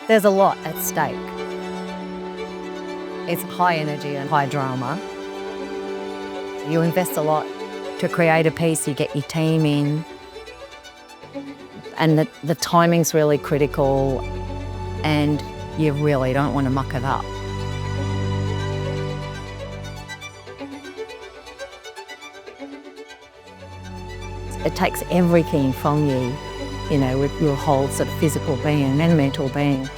There's a lot at stake. It's high energy and high drama. You invest a lot to create a piece, you get your team in, and the timing's really critical, and you really don't want to muck it up. It takes everything from you, you know, with your whole sort of physical being and mental being.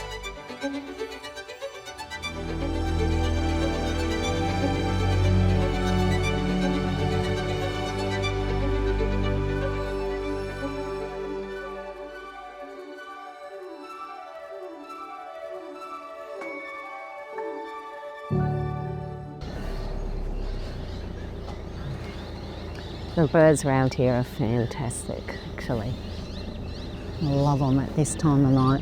The birds around here are fantastic, actually. I love them at this time of night.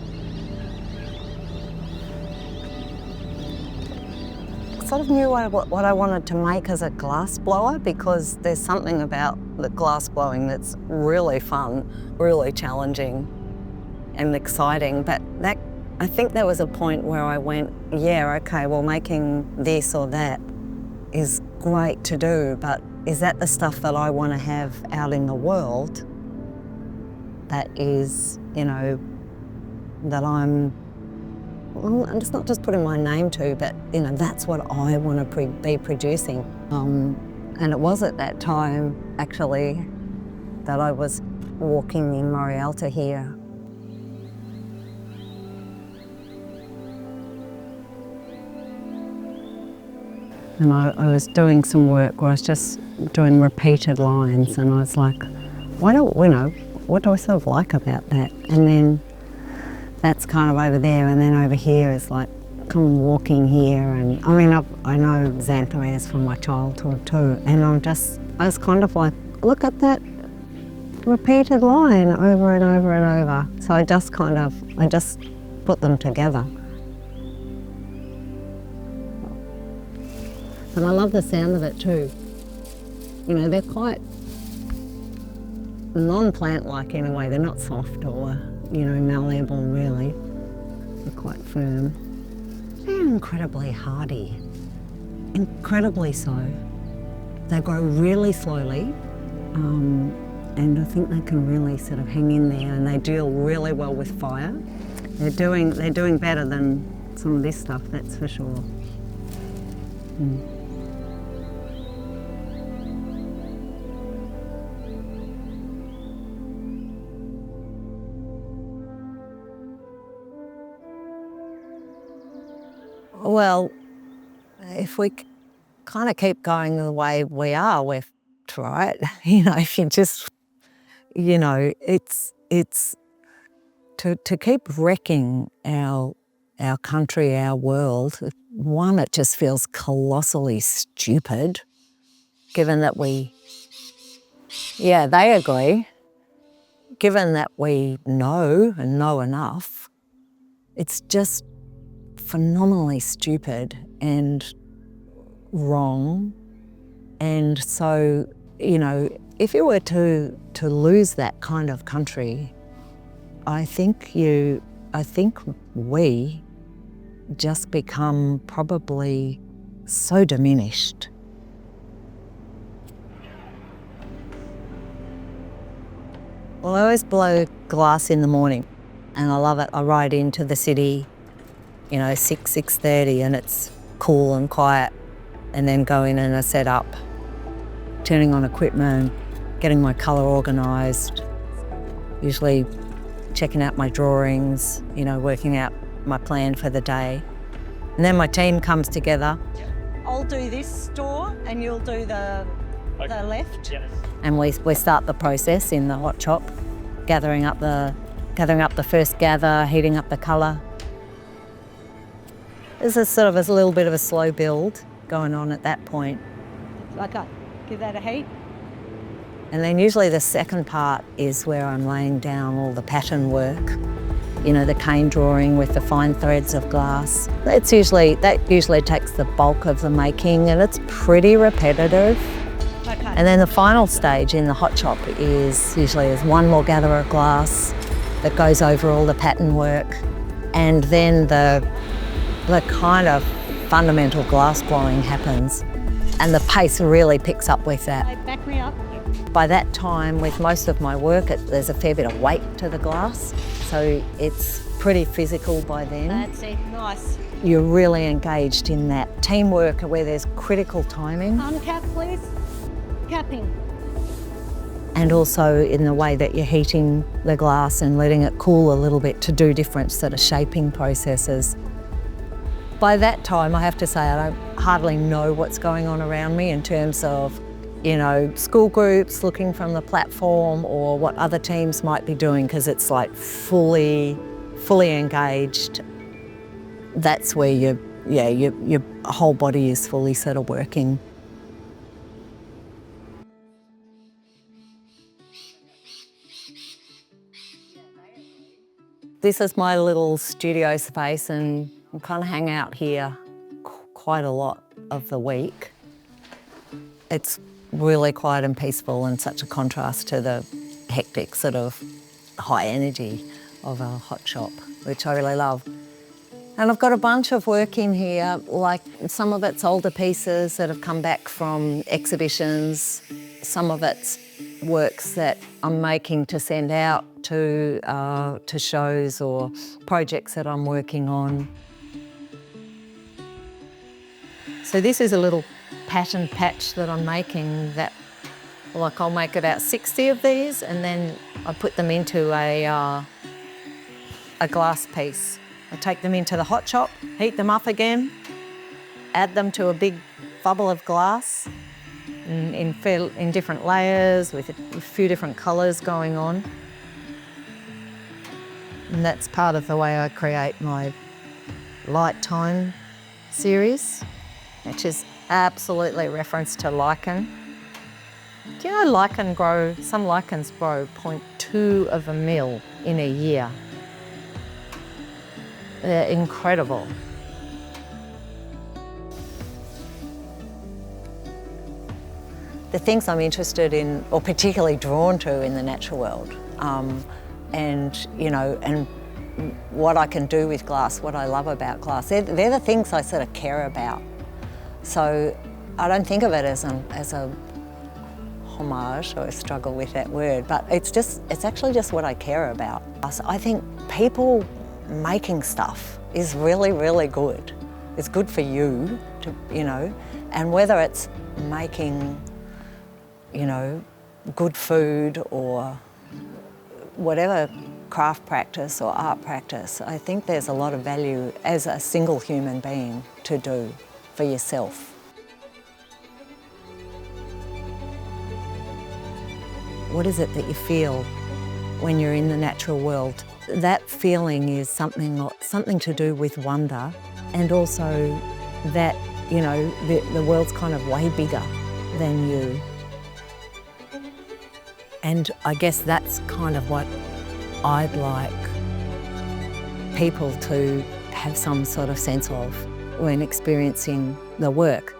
I sort of knew what I wanted to make as a glass blower, because there's something about the glass blowing that's really fun, really challenging and exciting. But I think there was a point where I went, yeah, okay, well, making this or that is great to do, but is that the stuff that I want to have out in the world that is, you know, that it's not just putting my name to, but, you know, that's what I want to be producing. And it was at that time, actually, that I was walking in Morialta here. And I was doing some work where I was just doing repeated lines, and I was like, what do I sort of like about that? And then that's kind of over there, and then over here is like, come walking here, and I mean, I know Xanthomers from my childhood too, and I was kind of like, look at that repeated line over and over and over. So I just put them together. And I love the sound of it too. You know, they're quite non-plant-like in a way. They're not soft or, you know, malleable really. They're quite firm. They're incredibly hardy, incredibly so. They grow really slowly, and I think they can really sort of hang in there, and they deal really well with fire. They're doing better than some of this stuff, that's for sure. Well, if we kind of keep going the way we are, we're right. You know, if you just, you know, it's to keep wrecking our country, our world. One, it just feels colossally stupid, given that they agree. Given that we know and know enough, it's just phenomenally stupid and wrong. And so, you know, if you were to lose that kind of country, I think we just become probably so diminished. Well, I always blow glass in the morning, and I love it. I ride into the city, you know, 6:30, and it's cool and quiet, and then go in and I set up, turning on equipment, getting my colour organised, usually checking out my drawings, you know, working out my plan for the day. And then my team comes together. I'll do this store and you'll do the left. Yes. And we start the process in the hot shop, gathering up the first gather, heating up the colour. There's a little bit of a slow build going on at that point. Okay, give that a heat. And then usually the second part is where I'm laying down all the pattern work, you know, the cane drawing with the fine threads of glass. That usually takes the bulk of the making, and it's pretty repetitive. Okay. And then the final stage in the hot shop is usually one more gather of glass that goes over all the pattern work, And then the kind of fundamental glass blowing happens, and the pace really picks up with that. Back me up. By that time, with most of my work, there's a fair bit of weight to the glass, so it's pretty physical by then. That's it, nice. You're really engaged in that teamwork where there's critical timing. Uncap, please. Capping. And also in the way that you're heating the glass and letting it cool a little bit to do different sort of shaping processes. By that time, I have to say, I don't hardly know what's going on around me in terms of, you know, school groups looking from the platform or what other teams might be doing, because it's like fully engaged. That's where your whole body is fully sort of working. This is my little studio space, and I kind of hang out here quite a lot of the week. It's really quiet and peaceful, and such a contrast to the hectic sort of high energy of a hot shop, which I really love. And I've got a bunch of work in here, like some of it's older pieces that have come back from exhibitions, some of it's works that I'm making to send out to shows or projects that I'm working on. So this is a little pattern patch that I'm making that, like, I'll make about 60 of these, and then I put them into a glass piece. I take them into the hot shop, heat them up again, add them to a big bubble of glass in different layers with a few different colours going on. And that's part of the way I create my light tone series, which is absolutely a reference to lichen. Do you know some lichens grow 0.2 of a mil in a year? They're incredible. The things I'm interested in, or particularly drawn to in the natural world, and what I can do with glass, what I love about glass, they're the things I sort of care about. So I don't think of it as a homage, or I struggle with that word, but it's actually just what I care about. I think people making stuff is really, really good. It's good for you, and whether it's making, good food or whatever craft practice or art practice, I think there's a lot of value as a single human being to do for yourself. What is it that you feel when you're in the natural world? That feeling is something to do with wonder, and also that, the world's kind of way bigger than you. And I guess that's kind of what I'd like people to have some sort of sense of when experiencing the work.